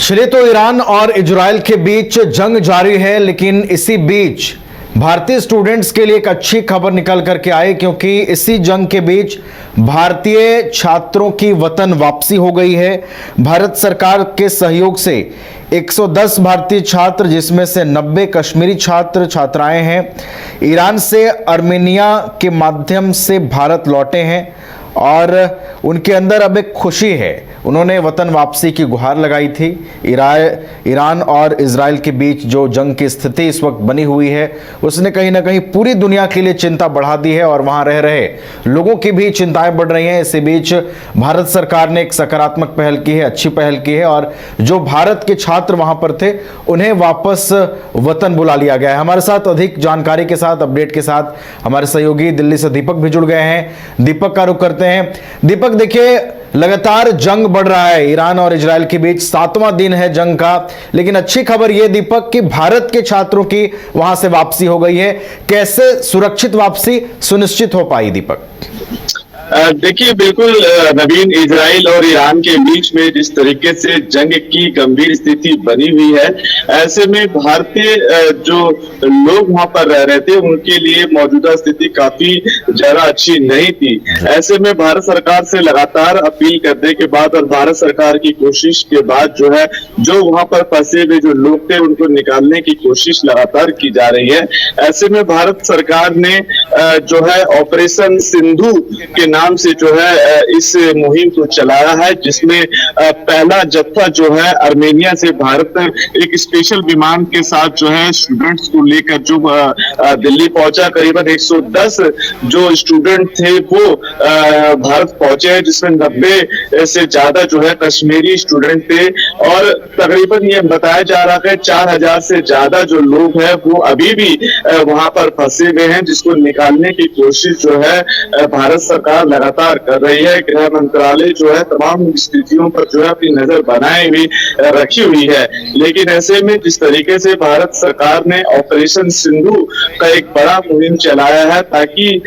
चलिए, तो ईरान और इजराइल के बीच जंग जारी है, लेकिन इसी बीच भारतीय स्टूडेंट्स के लिए एक अच्छी खबर निकल करके आई, क्योंकि इसी जंग के बीच भारतीय छात्रों की वतन वापसी हो गई है। भारत सरकार के सहयोग से 110 भारतीय छात्र, जिसमें से 90 कश्मीरी छात्र छात्राएं हैं, ईरान से आर्मेनिया के माध्यम से भारत लौटे हैं और उनके अंदर अब एक खुशी है। उन्होंने वतन वापसी की गुहार लगाई थी। ईरान और इजराइल के बीच जो जंग की स्थिति इस वक्त बनी हुई है, उसने कहीं ना कहीं पूरी दुनिया के लिए चिंता बढ़ा दी है और वहां रह रहे लोगों की भी चिंताएं बढ़ रही हैं। इसी बीच भारत सरकार ने एक सकारात्मक पहल की है, अच्छी पहल की है, और जो भारत के छात्र वहां पर थे उन्हें वापस वतन बुला लिया गया है। हमारे साथ अधिक जानकारी के साथ, अपडेट के साथ हमारे सहयोगी दिल्ली से दीपक भी जुड़ गए हैं। दीपक का रुख करते हैं। दीपक, देखिए, लगातार जंग बढ़ रहा है ईरान और इजराइल के बीच, 7वां दिन है जंग का, लेकिन अच्छी खबर यह दीपक कि भारत के छात्रों की वहां से वापसी हो गई है। कैसे सुरक्षित वापसी सुनिश्चित हो पाई दीपक? देखिए, बिल्कुल नवीन, इजराइल और ईरान के बीच में जिस तरीके से जंग की गंभीर स्थिति बनी हुई है, ऐसे में भारतीय जो लोग वहां पर रह रहे थे उनके लिए मौजूदा स्थिति काफी ज्यादा अच्छी नहीं थी। ऐसे में भारत सरकार से लगातार अपील करने के बाद और भारत सरकार की कोशिश के बाद जो वहां पर फंसे हुए जो लोग थे उनको निकालने की कोशिश लगातार की जा रही है। ऐसे में भारत सरकार ने जो है ऑपरेशन सिंधु के नाम से इस मुहिम को चलाया है, जिसमें पहला जत्था आर्मेनिया से भारत एक स्पेशल विमान के साथ स्टूडेंट्स को लेकर दिल्ली पहुंचा। करीबन 110 जो स्टूडेंट थे वो भारत पहुंचे हैं, जिसमें 90 से ज्यादा कश्मीरी स्टूडेंट थे और तकरीबन ये बताया जा रहा है 4000 से ज्यादा जो लोग हैं वो अभी भी वहां पर फंसे हुए हैं, जिसको निकालने की कोशिश भारत सरकार लगातार कर रही है। गृह मंत्रालय तमाम स्थितियों पर अपनी नजर बनाए हुई रखी हुई है। लेकिन ऐसे में जिस तरीके से भारत सरकार ने ऑपरेशन सिंधु का एक बड़ा मुहिम चलाया है, ताकि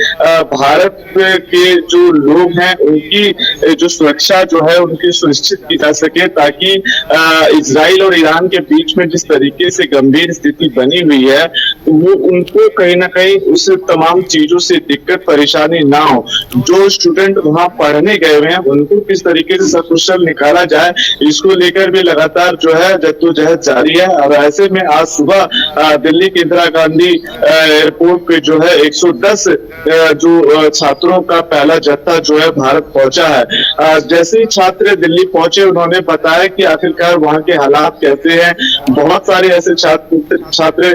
भारत के जो लोग हैं उनकी जो सुरक्षा उनकी सुनिश्चित की जा सके, ताकि इजराइल और ईरान के बीच में जिस तरीके से गंभीर स्थिति बनी हुई है वो उनको कहीं ना कहीं उस तमाम चीजों से दिक्कत परेशानी ना हो। जो स्टूडेंट वहां पढ़ने गए हुए हैं उनको किस तरीके से सकुशल निकाला जाए, इसको लेकर भी लगातार जद्दोजहद जारी है। और ऐसे में आज सुबह दिल्ली के इंदिरा गांधी एयरपोर्ट पे 110 जो छात्रों का पहला जत्था भारत पहुंचा है। जैसे ही छात्र दिल्ली पहुंचे उन्होंने बताया कि आखिरकार वहां के हालात कैसे हैं। बहुत सारे ऐसे छात्र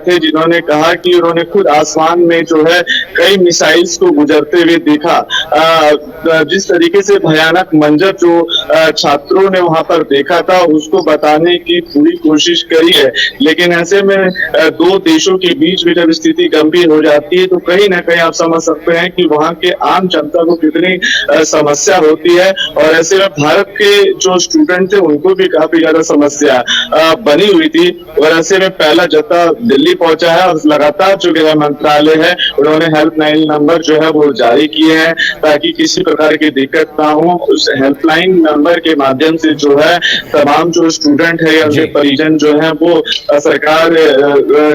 थे जिन्होंने कहा कि उन्होंने खुद आसमान में कई मिसाइल्स को गुजरते हुए देखा। जिस तरीके से भयानक मंजर छात्रों ने वहां पर देखा था उसको बताने की पूरी कोशिश करी है। लेकिन ऐसे में दो देशों के बीच में जब स्थिति गंभीर हो जाती है तो कहीं ना कहीं आप समझ सकते हैं कि वहां के आम जनता को कितनी समस्या होती है। और ऐसे में भारत के जो स्टूडेंट थे उनको भी काफी ज्यादा समस्या बनी हुई थी। और ऐसे में पहला जत्था दिल्ली पहुंचा है और लगातार जो गृह मंत्रालय है उन्होंने हेल्पलाइन नंबर वो जारी किए हैं, ताकि किसी प्रकार की दिक्कत ना हो। उस हेल्पलाइन नंबर के माध्यम से तमाम जो स्टूडेंट है या उनके परिजन वो सरकार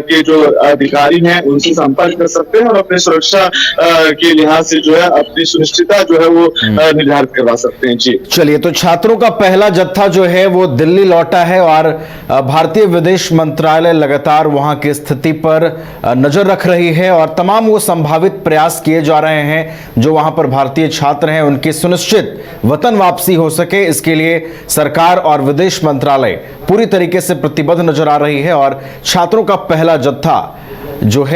के जो अधिकारी हैं उनसे संपर्क कर सकते हैं और अपनी सुरक्षा के लिहाज से अपनी सुनिश्चितता वो निर्धारित करवा सकते हैं। जी चलिए, तो छात्रों का पहला जत्था वो दिल्ली लौटा है और भारतीय विदेश मंत्रालय लगातार वहां की स्थिति पर नजर रख रही है और तमाम वो संभावित प्रयास किए जा रहे हैं जो वहां पर भारतीय छात्र हैं उनकी सुनिश्चित वतन वापसी हो सके। इसके लिए सरकार और विदेश मंत्रालय पूरी तरीके से प्रतिबद्ध नजर आ रही है और छात्रों का पहला जत्था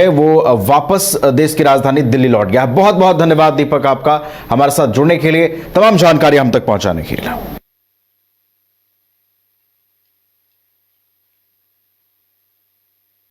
वो वापस देश की राजधानी दिल्ली लौट गया। बहुत बहुत धन्यवाद दीपक आपका हमारे साथ जुड़ने के लिए, तमाम जानकारी हम तक पहुंचाने के लिए।